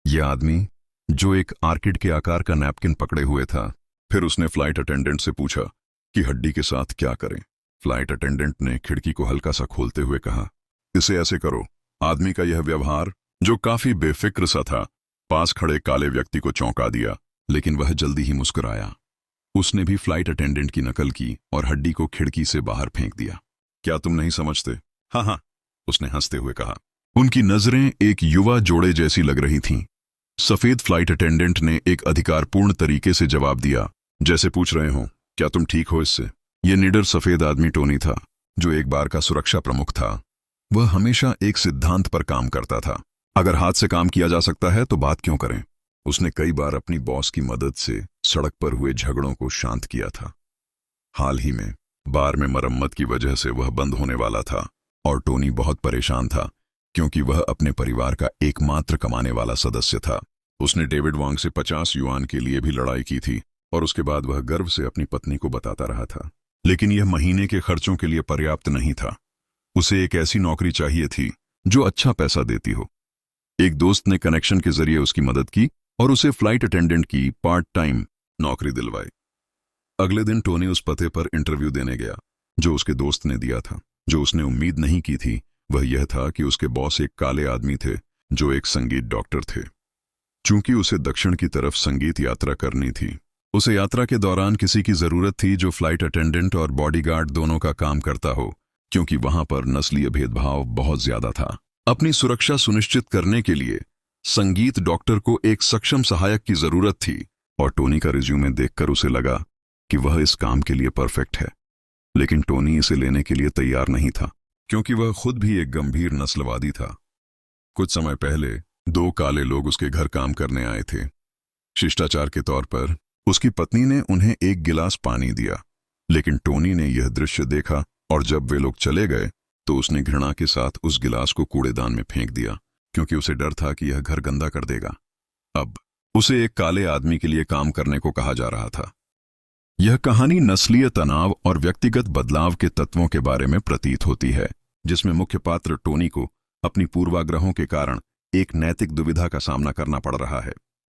यह आदमी जो एक आर्किड के आकार का नैपकिन पकड़े हुए था। फिर उसने फ्लाइट अटेंडेंट से पूछा कि हड्डी के साथ क्या करें। फ्लाइट अटेंडेंट ने खिड़की को हल्का सा खोलते हुए कहा, इसे ऐसे करो। आदमी का यह व्यवहार, जो काफी बेफिक्र सा था, पास खड़े काले व्यक्ति को चौंका दिया, लेकिन वह जल्दी ही मुस्कुराया। उसने भी फ्लाइट अटेंडेंट की नकल की और हड्डी को खिड़की से बाहर फेंक दिया। क्या तुम नहीं समझते? हाँ हाँ, उसने हंसते हुए कहा। उनकी नजरें एक युवा जोड़े जैसी लग रही थीं। सफेद फ्लाइट अटेंडेंट ने एक अधिकारपूर्ण तरीके से जवाब दिया, जैसे पूछ रहे हो, क्या तुम ठीक हो इससे? यह निडर सफेद आदमी टोनी था, जो एक बार का सुरक्षा प्रमुख था। वह हमेशा एक सिद्धांत पर काम करता था, अगर हाथ से काम किया जा सकता है तो बात क्यों करें। उसने कई बार अपनी बॉस की मदद से सड़क पर हुए झगड़ों को शांत किया था। हाल ही में बार में मरम्मत की वजह से वह बंद होने वाला था और टोनी बहुत परेशान था, क्योंकि वह अपने परिवार का एकमात्र कमाने वाला सदस्य था। उसने डेविड वांग से 50 युआन के लिए भी लड़ाई की थी और उसके बाद वह गर्व से अपनी पत्नी को बताता रहा था, लेकिन यह महीने के खर्चों के लिए पर्याप्त नहीं था। उसे एक ऐसी नौकरी चाहिए थी जो अच्छा पैसा देती हो। एक दोस्त ने कनेक्शन के जरिए उसकी मदद की और उसे फ्लाइट अटेंडेंट की पार्ट टाइम नौकरी दिलवाई। अगले दिन टोनी उस पते पर इंटरव्यू देने गया जो उसके दोस्त ने दिया था। जो उसने उम्मीद नहीं की थी वह यह था कि उसके बॉस एक काले आदमी थे जो एक संगीत डॉक्टर थे। चूंकि उसे दक्षिण की तरफ संगीत यात्रा करनी थी, उसे यात्रा के दौरान किसी की जरूरत थी जो फ्लाइट अटेंडेंट और बॉडीगार्ड दोनों का काम करता हो, क्योंकि वहां पर नस्लीय भेदभाव बहुत ज्यादा था। अपनी सुरक्षा सुनिश्चित करने के लिए संगीत डॉक्टर को एक सक्षम सहायक की जरूरत थी और टोनी का रिज्यूमे देखकर उसे लगा कि वह इस काम के लिए परफेक्ट है। लेकिन टोनी इसे लेने के लिए तैयार नहीं था, क्योंकि वह खुद भी एक गंभीर नस्लवादी था। कुछ समय पहले 2 काले लोग उसके घर काम करने आए थे। शिष्टाचार के तौर पर उसकी पत्नी ने उन्हें एक गिलास पानी दिया, लेकिन टोनी ने यह दृश्य देखा और जब वे लोग चले गए तो उसने घृणा के साथ उस गिलास को कूड़ेदान में फेंक दिया, क्योंकि उसे डर था कि यह घर गंदा कर देगा। अब उसे एक काले आदमी के लिए काम करने को कहा जा रहा था। यह कहानी नस्लीय तनाव और व्यक्तिगत बदलाव के तत्वों के बारे में प्रतीत होती है, जिसमें मुख्य पात्र टोनी को अपनी पूर्वाग्रहों के कारण एक नैतिक दुविधा का सामना करना पड़ रहा है।